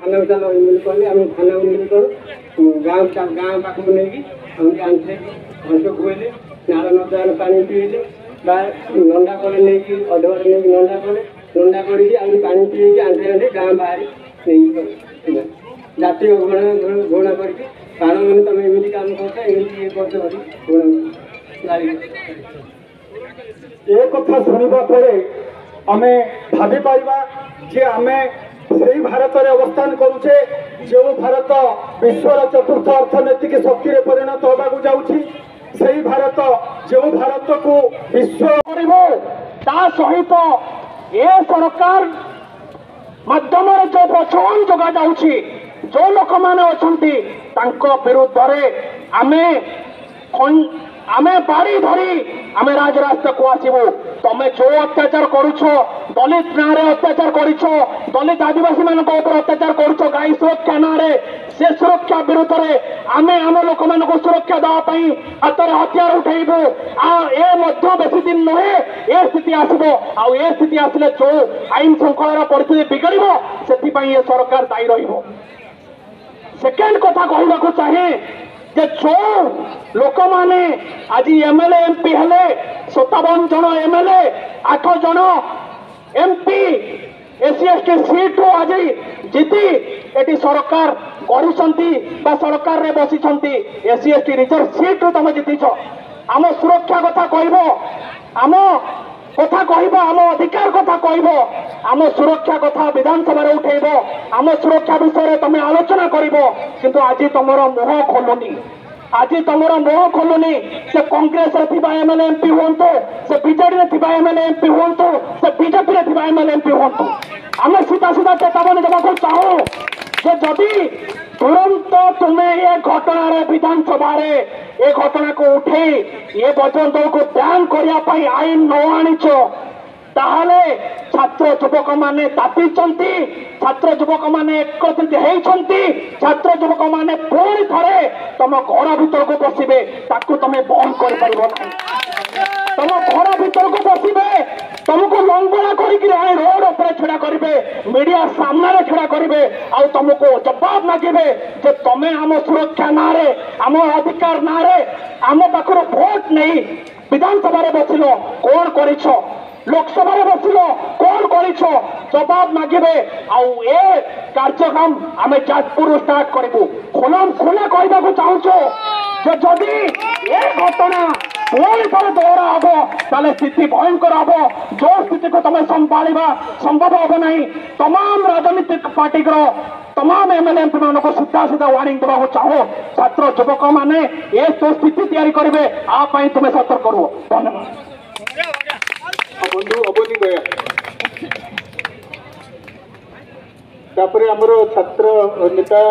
थाना को चलो इमेल कले आम थाना इमेल करूँ गाँव गाँव पाखक नहीं आमको आंथे घंट खुएले नाल नदार पानी पीले नंदा कले नहीं अधर नहीं नंदा कले नंदा कर पानी पी आंथे आंथे गाँव बाहर नहीं जातीय घृणा करके प्राण मैंने तुम एमती काम करमती ये कथा शुणा पर आम भावी पारिबा जे आम से भारत में अवस्थान करुचे जो भारत विश्वर चतुर्थ अर्थनैतिक शक्ति में परिणत होगा जाऊँगी से भारत जो भारत को विश्व सहित ये सरकार माध्यम जो प्रचलन जगह जाऊँगी जो लोक मैंने अच्छा विरुद्ध आमे बाड़ी धरी आमे राजरास्ता को आसबू तमें जो अत्याचार करुछ दलित ना अत्याचार करुछ दलित आदिवासी मान अत्याचार करुछ गाई सुरक्षा ना से सुरक्षा विरुद्ध में आमे आम लोक मान सुरक्षा देवाई हाथ में हथियार उठेबू आ बेसी दिन नुहे ये स्थिति आसब आ स्थिति आसिले जो आईन श्रृंखलार परिस्थिति बिगड़ से सरकार दायी रही सेकेंड कथा कहवाक चाहे जे जो लोक माने आज एमएलए एमपी हेले 57 जन एमएलए 8 जन एमपी एससी एसटी सीट आज जीति एटी सरकार गढ़ी सरकार रे बसी एससी एसटी रिजर्व सीट तुम जीत आम सुरक्षा कथा कह आम कथा कह आम अधिकार कथा कह आम सुरक्षा कथा विधानसभा उठेब आम सुरक्षा विषय तुम आलोचना कर आज तुम मुह खोलुनी आज तुम मुह खोलुनी से कांग्रेस एमएलए एमपी हूँ से बीजेडी एमएलए एमपी हूँ से बीजेपी एमएलए एमपी हूँ आम सीधा सीधा चेतावनी देवाक चाहूँ जे जदि तुरंत तुम्हें ये घटना विधानसभा ये घटना को उठे ये पर्यंत को बैन करने आईन न आनीच ताहले छात्र युवक माने ताती छात्र युवक माने एकत्रित होती छात्र युवक माने पुणी थे तुम घर भीतर को बसबे ताकू तुम बंद कर तुम घर भीतर को बसबे तुमको लंगड़ा कर रोड पर छड़ा करेंगे मीडिया सामने छड़ा करेंगे आ तुमको जवाब मागे जे तुम आम सुरक्षा ना आम अधिकार ना आम पाखर भोट नहीं विधानसभा बसिल कौन कर लोकसभा बसिल कौन कर जवाब मागे ए कार्यक्रम आम जाजपुर स्टार्ट करूँ खोलम खोला कहवाक चाहूँ जदि ये घटना पुणी थे दोहरा हम ताले स्थिति भयंकर हम जो स्थिति को तुम संभाला संभव हम ना तमाम राजनीतिक पार्टी तमाम एमएलए एमपी मान को सीधा सीधा वार्निंग देवाक चाहो छात्र युवक मैंने ये जो स्थिति तैयारी करेंगे आप तुम्हें सतर्क करो धन्यवाद बंधु अवनी दया तापर आमर छात्र नेता